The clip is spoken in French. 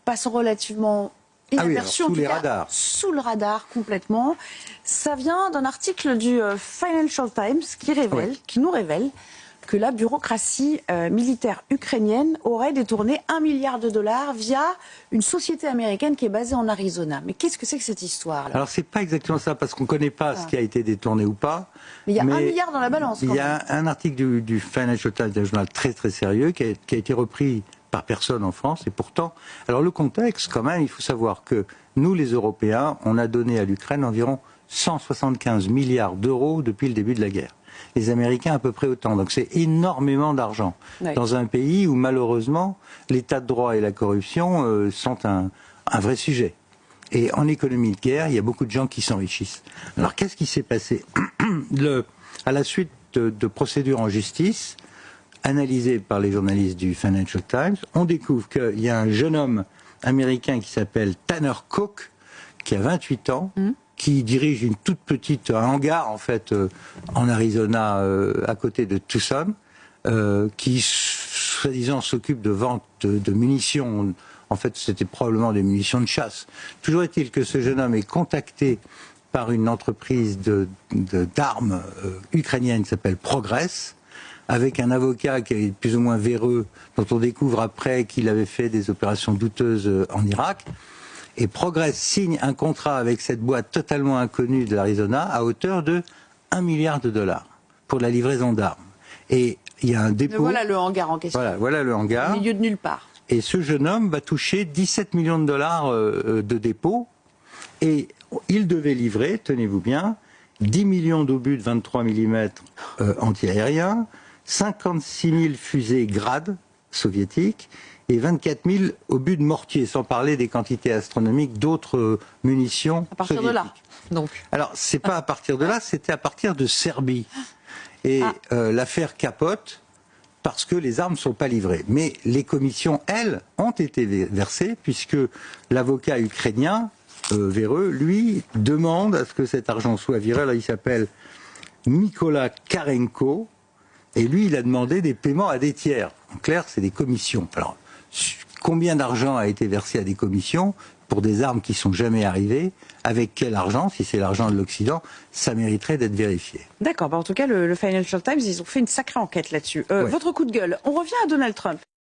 passant relativement inaperçu, sous les radars. Sous le radar complètement. Ça vient d'un article du Financial Times qui nous révèle que la bureaucratie militaire ukrainienne aurait détourné 1 milliard de dollars via une société américaine qui est basée en Arizona. Mais qu'est-ce que c'est que cette histoire-là? Alors c'est pas exactement ça, parce qu'on ne connaît pas ce qui a été détourné ou pas. Mais il y a 1 milliard dans la balance. Il y a un article du Financial Times, un journal très très sérieux, qui a été repris par personne en France, et pourtant... Alors le contexte, quand même, il faut savoir que nous, les Européens, on a donné à l'Ukraine environ 175 milliards d'euros depuis le début de la guerre. Les Américains à peu près autant. Donc c'est énormément d'argent. Oui. Dans un pays où malheureusement l'état de droit et la corruption sont un vrai sujet. Et en économie de guerre, il y a beaucoup de gens qui s'enrichissent. Alors qu'est-ce qui s'est passé? À la suite de procédures en justice, analysées par les journalistes du Financial Times, on découvre qu'il y a un jeune homme américain qui s'appelle Tanner Cook, qui a 28 ans, qui dirige une toute petite hangar en fait en Arizona à côté de Tucson, qui soi-disant s'occupe de vente de munitions. En fait, c'était probablement des munitions de chasse. Toujours est-il que ce jeune homme est contacté par une entreprise d'armes ukrainienne qui s'appelle Progress, avec un avocat qui est plus ou moins véreux, dont on découvre après qu'il avait fait des opérations douteuses en Irak. Et Progress signe un contrat avec cette boîte totalement inconnue de l'Arizona à hauteur de 1 milliard de dollars pour la livraison d'armes. Et il y a un dépôt... Voilà le hangar en question. Voilà le hangar. Au milieu de nulle part. Et ce jeune homme va toucher 17 millions de dollars de dépôt. Et il devait livrer, tenez-vous bien, 10 millions d'obus de 23 mm antiaériens, 56 000 fusées Grad soviétiques, et 24 000 obus de mortier, sans parler des quantités astronomiques d'autres munitions à partir soviétiques. De là, donc. Alors, c'est pas à partir de là, c'était à partir de Serbie. Et l'affaire capote parce que les armes ne sont pas livrées. Mais les commissions, elles, ont été versées, puisque l'avocat ukrainien, véreux, lui, demande à ce que cet argent soit viré. Là, il s'appelle Mykola Karenko, et lui, il a demandé des paiements à des tiers. En clair, c'est des commissions. Alors, combien d'argent a été versé à des commissions pour des armes qui ne sont jamais arrivées? Avec quel argent? Si c'est l'argent de l'Occident, ça mériterait d'être vérifié. D'accord. En tout cas, le Financial Times, ils ont fait une sacrée enquête là-dessus. Votre coup de gueule. On revient à Donald Trump.